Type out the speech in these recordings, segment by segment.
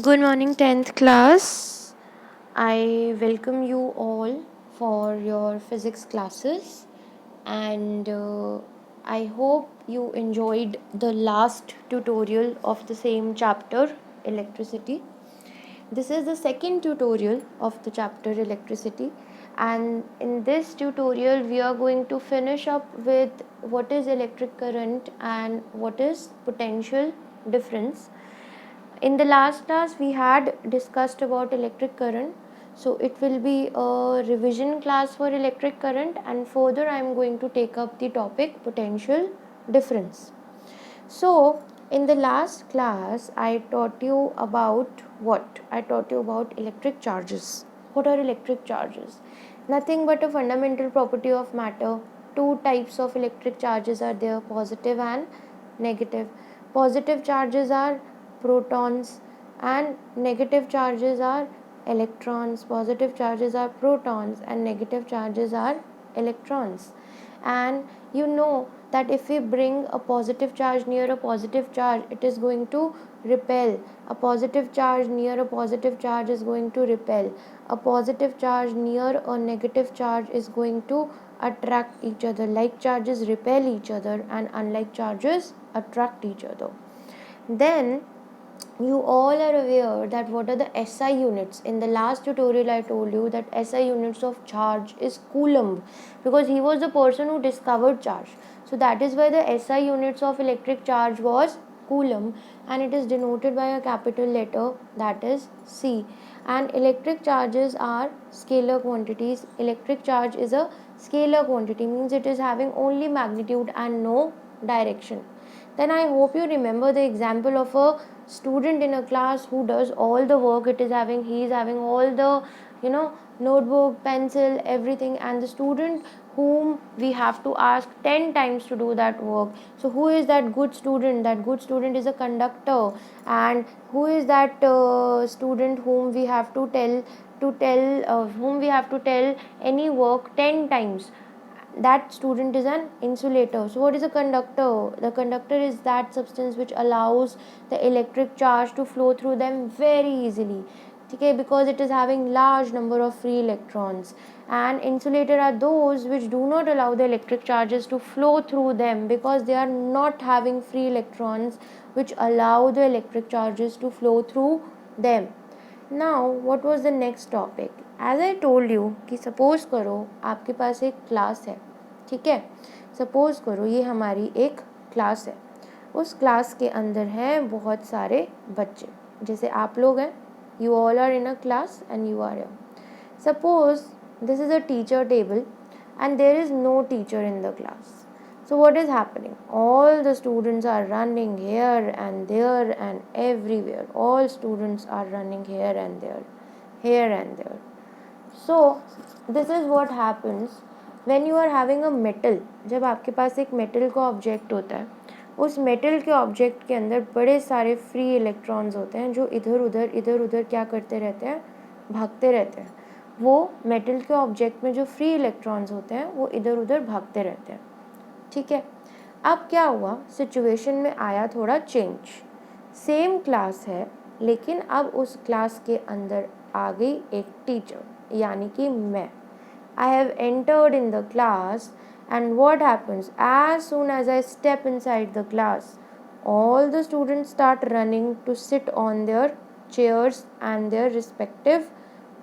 Good morning, 10th class. I welcome you all for your physics classes, and I hope you enjoyed the last tutorial of the same chapter, electricity. This is the second tutorial of the chapter electricity, and in this tutorial we are going to finish up with what is electric current and what is potential difference. In the last class we had discussed about electric current, so it will be a revision class for electric current, and further I am going to take up the topic potential difference. So in the last class I taught you about electric charges. What are electric charges? Nothing but a fundamental property of matter. Two types of electric charges are there, positive and negative. Positive charges are protons and negative charges are electrons. Positive charges are protons and negative charges are electrons. And you know that if we bring a positive charge near a positive charge, it is going to repel. A positive charge near a positive charge is going to repel. A positive charge near a negative charge is going to attract each other. Like charges repel each other and unlike charges attract each other. Then you all are aware that what are the SI units. In the last tutorial I told you that SI units of charge is Coulomb, because he was the person who discovered charge. So that is why the SI units of electric charge was Coulomb, and it is denoted by a capital letter, that is C. And electric charges are scalar quantities. Electric charge is a scalar quantity, means it is having only magnitude and no direction. Then I hope you remember the example of a student in a class who does all the work. He is having all the notebook, pencil, everything, and the student whom we have to ask 10 times to do that work. So who is that good student? That good student is a conductor. And who is that student whom we have to tell any work 10 times? That student is an insulator. So what is a conductor? The conductor is that substance which allows the electric charge to flow through them very easily, okay, because it is having large number of free electrons. And insulator are those which do not allow the electric charges to flow through them, because they are not having free electrons which allow the electric charges to flow through them. Now what was the next topic? As I told you कि suppose करो आपके पास एक class है, ठीक है. Suppose करो ये हमारी एक क्लास है. उस क्लास के अंदर हैं बहुत सारे बच्चे, जैसे आप लोग हैं. You all are in a class and you are here. Suppose this is a teacher table and there is no teacher in the class. So what is happening? All the students are running here and there and everywhere. All students are running here and there, here and there. So this is what happens when you are having a metal. जब आपके पास एक metal का object होता है, उस metal के object के अंदर बड़े सारे free electrons होते हैं जो इधर उधर क्या करते रहते हैं, भागते रहते हैं. वो मेटल के ऑब्जेक्ट में जो फ्री इलेक्ट्रॉन्स होते हैं वो इधर उधर भागते रहते हैं, ठीक है. अब क्या हुआ, सिचुएशन में आया थोड़ा चेंज. सेम क्लास है लेकिन अब उस क्लास के अंदर आ गई एक टीचर, यानी कि मैं. I have entered in the class and what happens, as soon as I step inside the class, all the students start running to sit on their chairs and their respective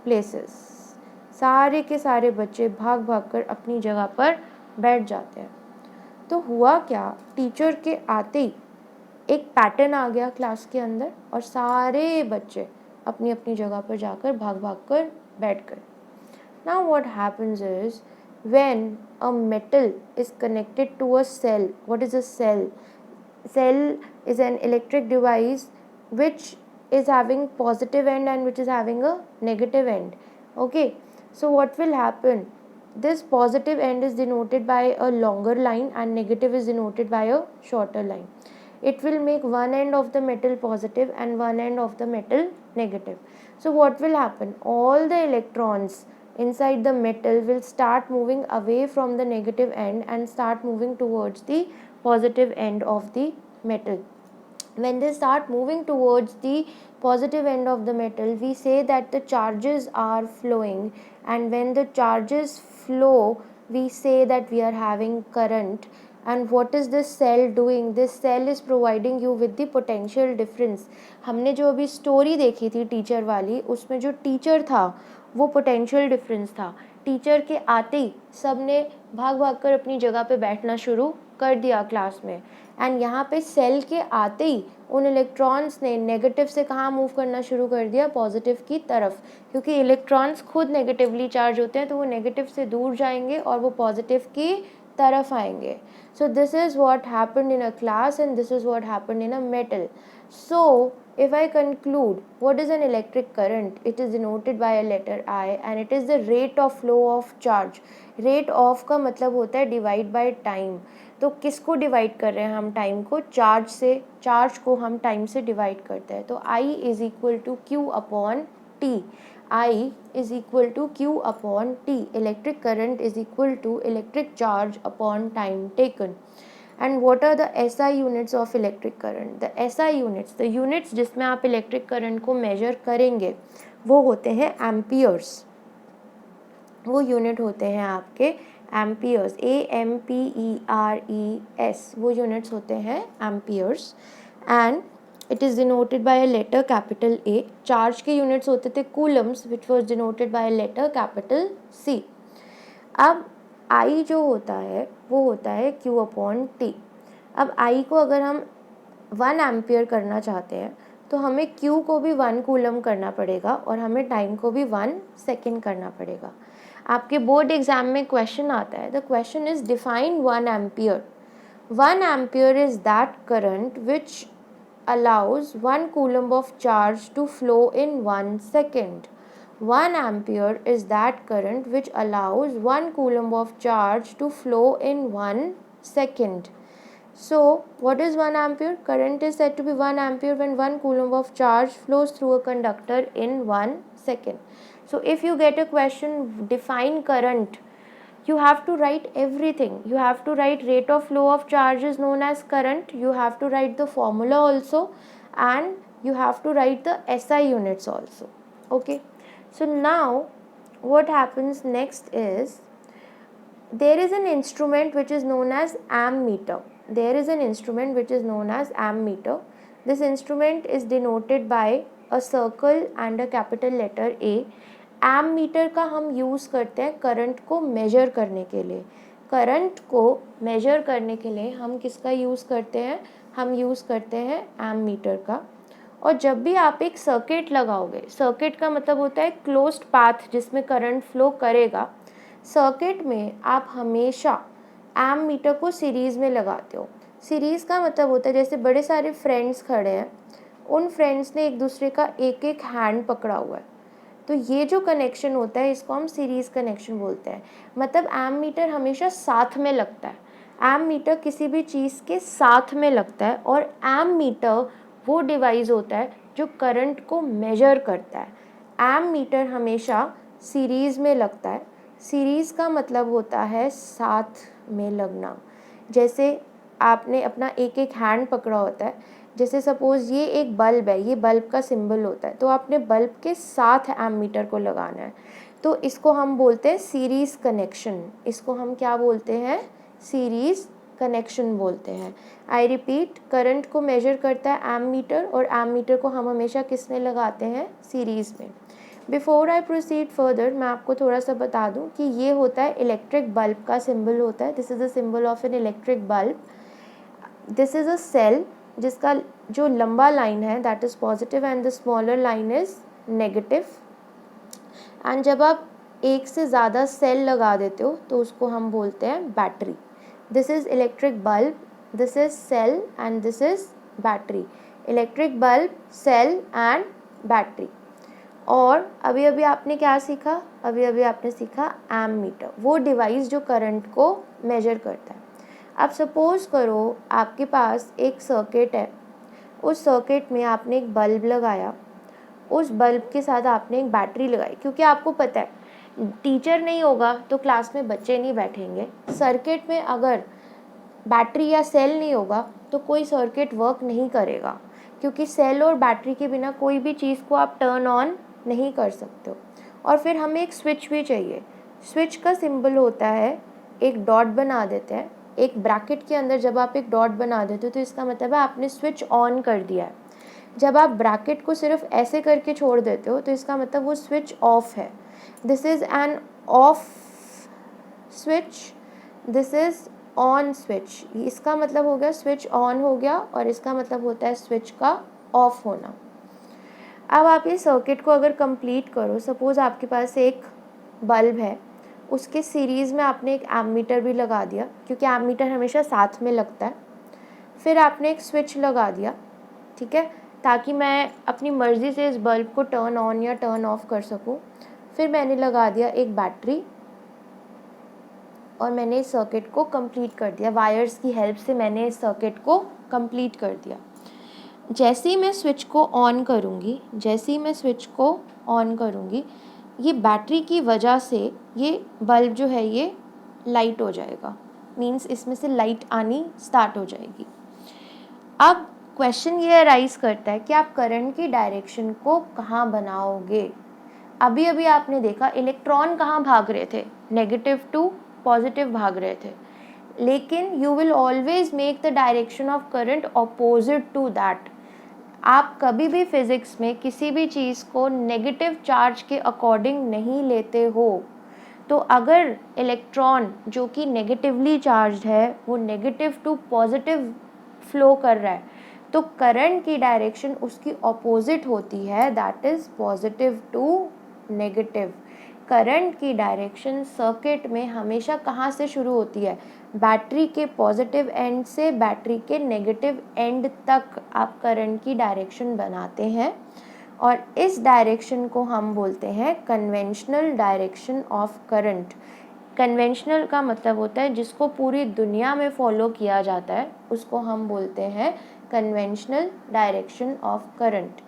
places. सारे के सारे बच्चे भाग भाग कर अपनी जगह पर बैठ जाते हैं. तो हुआ क्या, टीचर के आते ही एक पैटर्न आ गया क्लास के अंदर और सारे बच्चे अपनी अपनी जगह पर जाकर भाग भाग कर बैठ गए. Now what happens is, when a metal is connected to a cell, what is a cell? Cell is an electric device which is having positive end and which is having a negative end. Okay, so what will happen? This positive end is denoted by a longer line and negative is denoted by a shorter line. It will make one end of the metal positive and one end of the metal negative. So what will happen? All the electrons inside the metal will start moving away from the negative end and start moving towards the positive end of the metal. when they start moving towards the positive end of the metal, we say that the charges are flowing, and when the charges flow, we say that we are having current. And what is this cell doing? This cell is providing you with the potential difference. हमने जो अभी story देखी थी teacher वाली, उसमें जो teacher था वो पोटेंशियल डिफरेंस था. टीचर के आते ही सब ने भाग भाग कर अपनी जगह पे बैठना शुरू कर दिया क्लास में. एंड यहाँ पे सेल के आते ही उन इलेक्ट्रॉन्स ने नेगेटिव से कहाँ मूव करना शुरू कर दिया? पॉजिटिव की तरफ, क्योंकि इलेक्ट्रॉन्स खुद नेगेटिवली चार्ज होते हैं, तो वो नेगेटिव से दूर जाएंगे और वो पॉजिटिव की तरफ आएंगे. So this is what happened in a class, and this is what happened in a metal. So if I conclude, what is an electric current? It is denoted by a letter I, and it is the rate of flow of charge. Rate of का मतलब होता है divide by time. तो किसको divide कर रहे हैं हम? टाइम को. चार्ज से, चार्ज को हम टाइम से डिवाइड करते हैं. तो I is equal to Q upon T. I is equal to Q upon T. Electric current is equal to electric charge upon time taken. And what are the SI units of electric current? The SI units, the units जिसमें आप electric current को measure करेंगे, वो होते हैं amperes. वो unit होते हैं आपके amperes. AMPERES. वो यूनिट्स होते हैं amperes. And it is denoted by a letter capital A. Charge के यूनिट्स होते थे coulombs, which was denoted by a letter capital C. अब I जो होता है वो होता है Q upon T. अब I को अगर हम 1 एम्पियर करना चाहते हैं तो हमें Q को भी 1 कूलम करना पड़ेगा और हमें टाइम को भी 1 सेकेंड करना पड़ेगा. आपके बोर्ड एग्जाम में क्वेश्चन आता है. The question is define 1 ampere. 1 ampere is that current which allows 1 coulomb of charge to flow in 1 second. 1 ampere is that current which allows 1 coulomb of charge to flow in 1 second. So what is 1 ampere? Current is said to be 1 ampere when 1 coulomb of charge flows through a conductor in 1 second. So if you get a question, define current, you have to write everything. You have to write rate of flow of charge is known as current. You have to write the formula also, and you have to write the SI units also. Okay. So now what happens next is, there is an instrument which is known as ammeter. There is an instrument which is known as ammeter. This instrument is denoted by a circle and a capital letter A. Ammeter का हम use करते हैं current को major करने के लिए. Current को major करने के लिए हम किसका यूज़ करते हैं? हम यूज़ करते हैं एममीटर का. और जब भी आप एक सर्किट लगाओगे, सर्किट का मतलब होता है क्लोज्ड पाथ जिसमें करंट फ्लो करेगा. सर्किट में आप हमेशा एममीटर को सीरीज़ में लगाते हो. सीरीज़ का मतलब होता है जैसे बड़े सारे फ्रेंड्स खड़े हैं, उन फ्रेंड्स ने एक दूसरे का एक एक हैंड पकड़ा हुआ है, तो ये जो कनेक्शन होता है इसको हम सीरीज़ कनेक्शन बोलते हैं. मतलब एममीटर हमेशा साथ में लगता है. एममीटर किसी भी चीज़ के साथ में लगता है, और एममीटर वो डिवाइस होता है जो करंट को मेजर करता है. एममीटर हमेशा सीरीज़ में लगता है. सीरीज़ का मतलब होता है साथ में लगना. जैसे आपने अपना एक एक हैंड पकड़ा होता है, जैसे सपोज़ ये एक बल्ब है, ये बल्ब का सिंबल होता है, तो आपने बल्ब के साथ एममीटर को लगाना है, तो इसको हम बोलते हैं सीरीज़ कनेक्शन. इसको हम क्या बोलते हैं? सीरीज़ कनेक्शन बोलते हैं. आई रिपीट, करंट को मेजर करता है एममीटर, और एममीटर को हम हमेशा किस में लगाते हैं? सीरीज़ में. बिफोर आई प्रोसीड फर्दर, मैं आपको थोड़ा सा बता दूं कि ये होता है इलेक्ट्रिक बल्ब का सिंबल होता है. This is the symbol of an electric bulb. This is a cell जिसका जो लंबा लाइन है that is positive and the smaller line is negative. And जब आप एक से ज़्यादा सेल लगा देते हो तो उसको हम बोलते हैं battery. This is electric bulb, this is cell, and this is battery. Electric bulb, cell and battery. और अभी अभी आपने क्या सीखा? अभी अभी आपने सीखा एममीटर, वो डिवाइस जो करंट को मेजर करता है. अब सपोज़ करो आपके पास एक सर्किट है, उस सर्किट में आपने एक बल्ब लगाया, उस बल्ब के साथ आपने एक बैटरी लगाई, क्योंकि आपको पता है टीचर नहीं होगा तो क्लास में बच्चे नहीं बैठेंगे. सर्किट में अगर बैटरी या सेल नहीं होगा तो कोई सर्किट वर्क नहीं करेगा, क्योंकि सेल और बैटरी के बिना कोई भी चीज़ को आप टर्न ऑन नहीं कर सकते हो। और फिर हमें एक स्विच भी चाहिए। स्विच का सिंबल होता है, एक डॉट बना देते हैं, एक ब्रैकेट के अंदर जब आप एक डॉट बना देते हो तो इसका मतलब है आपने स्विच ऑन कर दिया है। जब आप ब्रैकेट को सिर्फ ऐसे करके छोड़ देते हो तो इसका मतलब वो स्विच ऑफ है। This is an off switch, this is on switch. इसका मतलब हो गया स्विच ऑन हो गया और इसका मतलब होता है स्विच का ऑफ होना। अब आप ये सर्किट को अगर कंप्लीट करो, सपोज़ आपके पास एक बल्ब है, उसके सीरीज़ में आपने एक एमीटर भी लगा दिया, क्योंकि एमीटर हमेशा साथ में लगता है। फिर आपने एक स्विच लगा दिया, ठीक है, ताकि मैं अपनी मर्ज़ी से इस बल्ब को टर्न ऑन या टर्न ऑफ कर सकूं। फिर मैंने लगा दिया एक बैटरी और मैंने इस सर्किट को कंप्लीट कर दिया। वायर्स की हेल्प से मैंने इस सर्किट को कंप्लीट कर दिया। जैसे ही मैं स्विच को ऑन करूँगी, ये बैटरी की वजह से ये बल्ब जो है ये लाइट हो जाएगा, मीन्स इसमें से लाइट आनी स्टार्ट हो जाएगी। अब क्वेश्चन ये अराइज करता है कि आप करंट की डायरेक्शन को कहाँ बनाओगे। अभी अभी आपने देखा इलेक्ट्रॉन कहाँ भाग रहे थे, नेगेटिव टू पॉजिटिव भाग रहे थे, लेकिन you will always make the direction of current opposite to that. आप कभी भी फिजिक्स में किसी भी चीज़ को नेगेटिव चार्ज के अकॉर्डिंग नहीं लेते हो। तो अगर इलेक्ट्रॉन जो कि नेगेटिवली चार्ज है वो नेगेटिव टू पॉजिटिव फ्लो कर रहा है, तो करंट की डायरेक्शन उसकी ऑपोजिट होती है, that is positive to negative. Current की डायरेक्शन सर्किट में हमेशा कहाँ से शुरू होती है, बैटरी के पॉजिटिव एंड से बैटरी के नेगेटिव एंड तक आप करंट की डायरेक्शन बनाते हैं, और इस डायरेक्शन को हम बोलते हैं conventional direction of current. Conventional का मतलब होता है जिसको पूरी दुनिया में फॉलो किया जाता है, उसको हम बोलते हैं कन्वेंशनल डायरेक्शन ऑफ करंट।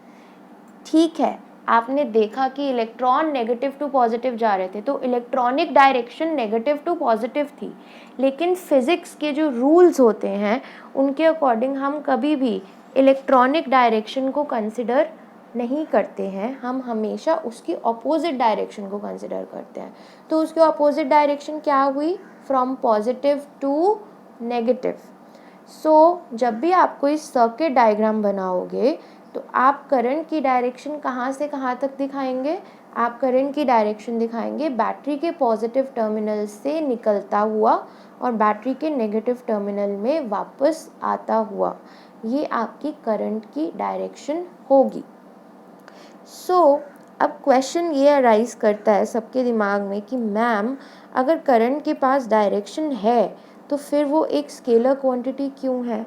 ठीक है, आपने देखा कि इलेक्ट्रॉन नेगेटिव टू पॉजिटिव जा रहे थे, तो electronic direction negative to positive थी, लेकिन फिज़िक्स के जो रूल्स होते हैं उनके अकॉर्डिंग हम कभी भी इलेक्ट्रॉनिक डायरेक्शन को कंसिडर नहीं करते हैं, हम हमेशा उसकी अपोजिट डायरेक्शन को कंसिडर करते हैं। तो उसकी अपोजिट डायरेक्शन क्या हुई, फ्रॉम पॉजिटिव टू नेगेटिव। सो जब भी आप कोई सर्किट डायग्राम बनाओगे तो आप करंट की डायरेक्शन कहाँ से कहाँ तक दिखाएंगे, आप करंट की डायरेक्शन दिखाएंगे बैटरी के पॉजिटिव टर्मिनल से निकलता हुआ और बैटरी के नेगेटिव टर्मिनल में वापस आता हुआ। ये आपकी करंट की डायरेक्शन होगी। अब क्वेश्चन ये अराइज करता है सबके दिमाग में कि मैम अगर करंट के पास डायरेक्शन है तो फिर वो एक स्केलर क्वांटिटी क्यों है।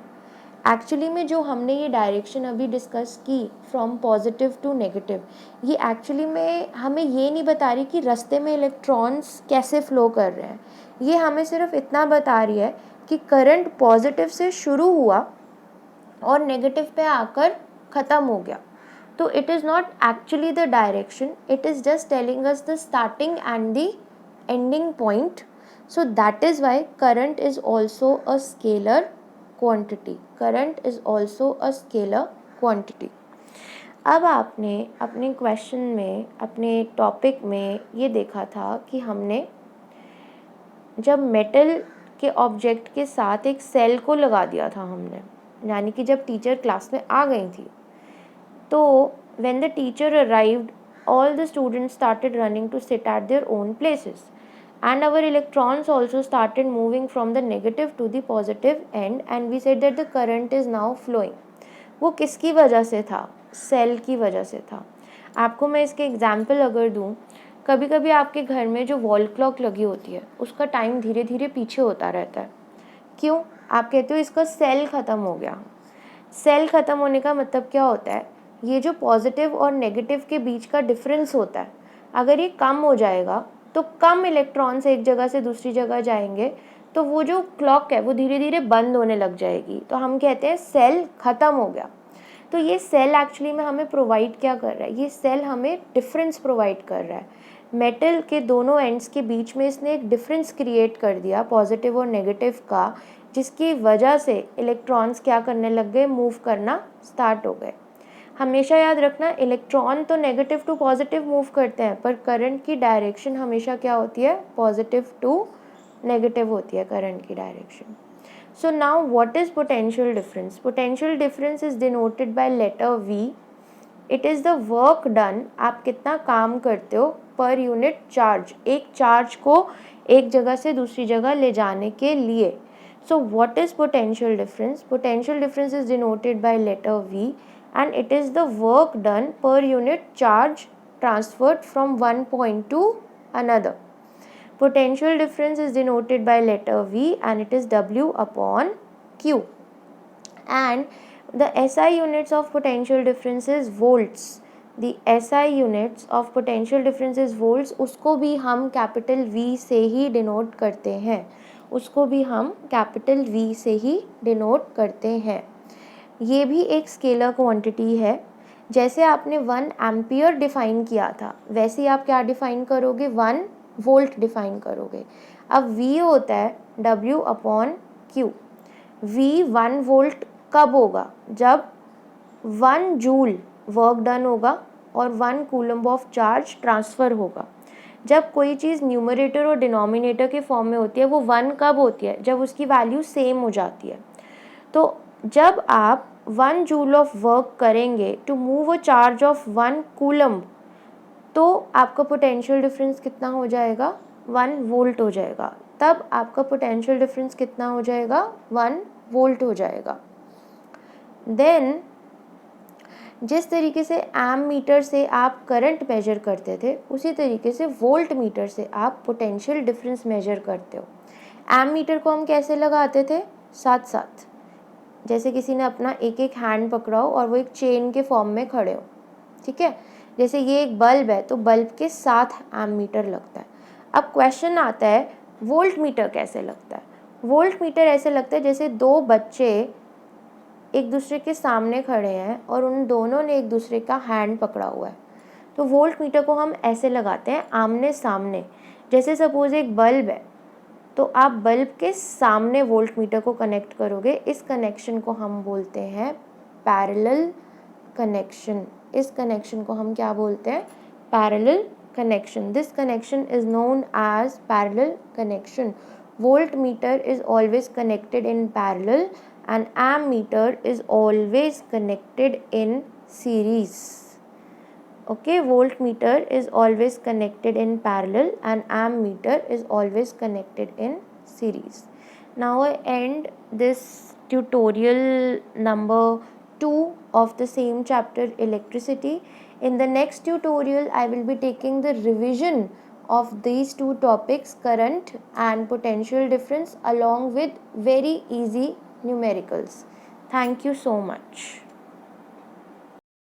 एक्चुअली में जो हमने ये डायरेक्शन अभी डिस्कस की फ्रॉम पॉजिटिव टू नेगेटिव, ये एक्चुअली में हमें ये नहीं बता रही कि रास्ते में इलेक्ट्रॉन्स कैसे फ़्लो कर रहे हैं। ये हमें सिर्फ इतना बता रही है कि करंट पॉजिटिव से शुरू हुआ और नेगेटिव पे आकर ख़त्म हो गया। तो it is not actually the direction, it is just telling us the starting and the ending point. So that is why current is also a scalar quantity. Current is also a scalar quantity. अब आपने अपने question में, अपने topic में ये देखा था कि हमने जब मेटल के ऑब्जेक्ट के साथ एक सेल को लगा दिया था हमने, यानी कि जब टीचर क्लास में आ गई थी, तो when the teacher arrived, all the students started running to sit at their own places. And our electrons also started moving from the negative to the positive end, and we said that the current is now flowing. वो किसकी वजह से था, cell की वजह से था। आपको मैं इसके एग्जाम्पल अगर दूँ, कभी कभी आपके घर में जो वॉल क्लॉक लगी होती है उसका टाइम धीरे धीरे पीछे होता रहता है। क्यों, आप कहते हो इसका सेल ख़त्म हो गया। सेल ख़त्म होने का मतलब क्या होता है, ये जो पॉजिटिव और नेगेटिव के बीच का डिफरेंस होता है, अगर ये कम हो जाएगा तो कम इलेक्ट्रॉन्स एक जगह से दूसरी जगह जाएंगे, तो वो जो क्लॉक है वो धीरे धीरे बंद होने लग जाएगी, तो हम कहते हैं सेल ख़त्म हो गया। तो ये सेल एक्चुअली में हमें प्रोवाइड क्या कर रहा है, ये सेल हमें डिफरेंस प्रोवाइड कर रहा है। मेटल के दोनों एंड्स के बीच में इसने एक डिफरेंस क्रिएट कर दिया पॉजिटिव और नेगेटिव का, जिसकी वजह से इलेक्ट्रॉन्स क्या करने लग गए, मूव करना स्टार्ट हो गए। हमेशा याद रखना, इलेक्ट्रॉन तो नेगेटिव टू पॉजिटिव मूव करते हैं, पर करंट की डायरेक्शन हमेशा क्या होती है, पॉजिटिव टू नेगेटिव होती है करंट की direction. So now what is potential difference? Potential difference is denoted by letter V. It is the work done, आप कितना काम करते हो पर यूनिट चार्ज, एक चार्ज को एक जगह से दूसरी जगह ले जाने के लिए। So what is potential difference? Potential difference is denoted by letter V and it is the work done per unit charge transferred from one point to another. Potential difference is denoted by letter V and it is W upon Q. And the SI units of potential difference is volts. The SI units of potential difference is volts. उसको भी हम capital V से ही denote करते हैं, उसको भी हम capital V से ही डिनोट करते हैं। ये भी एक स्केलर क्वांटिटी है। जैसे आपने 1 एम्पियर डिफाइन किया था, वैसे ही आप क्या डिफाइन करोगे, 1 वोल्ट डिफाइन करोगे। अब V होता है W upon Q। V 1 volt कब होगा, जब 1 जूल वर्क डन होगा और 1 कूलम्ब ऑफ चार्ज ट्रांसफ़र होगा। जब कोई चीज़ न्यूमरेटर और डिनोमिनेटर के फॉर्म में होती है, वो 1 कब होती है, जब उसकी वैल्यू सेम हो जाती है। तो जब आप 1 जूल ऑफ वर्क करेंगे to move a charge of 1 coulomb, तो आपका पोटेंशियल डिफरेंस कितना हो जाएगा, 1 वोल्ट हो जाएगा। तब आपका पोटेंशियल डिफरेंस कितना हो जाएगा, 1 वोल्ट हो जाएगा। देन जिस तरीके से एम मीटर से आप करंट मेजर करते थे, उसी तरीके से वोल्ट मीटर से आप पोटेंशियल डिफरेंस मेजर करते हो। एम मीटर को हम कैसे लगाते थे, साथ साथ, जैसे किसी ने अपना एक एक हैंड पकड़ा हो और वो एक चेन के फॉर्म में खड़े हो, ठीक है। जैसे ये एक बल्ब है तो बल्ब के साथ एम मीटर लगता है। अब क्वेश्चन आता है वोल्ट मीटर कैसे लगता है। वोल्ट मीटर ऐसे लगता है जैसे दो बच्चे एक दूसरे के सामने खड़े हैं और उन दोनों ने एक दूसरे का हैंड पकड़ा हुआ है। तो वोल्ट मीटर को हम ऐसे लगाते हैं आमने सामने। जैसे सपोज एक बल्ब है तो आप बल्ब के सामने वोल्ट मीटर को कनेक्ट करोगे। इस कनेक्शन को हम बोलते हैं पैरेलल कनेक्शन। इस कनेक्शन को हम क्या बोलते हैं, parallel connection. This connection is known as parallel connection. Voltmeter is always connected in parallel and ammeter is always connected in series. Okay, voltmeter is always connected in parallel and ammeter is always connected in series. Now I end this tutorial number 2 of the same chapter, electricity. In the next tutorial, I will be taking the revision of these two topics, current and potential difference, along with very easy numericals. Thank you so much.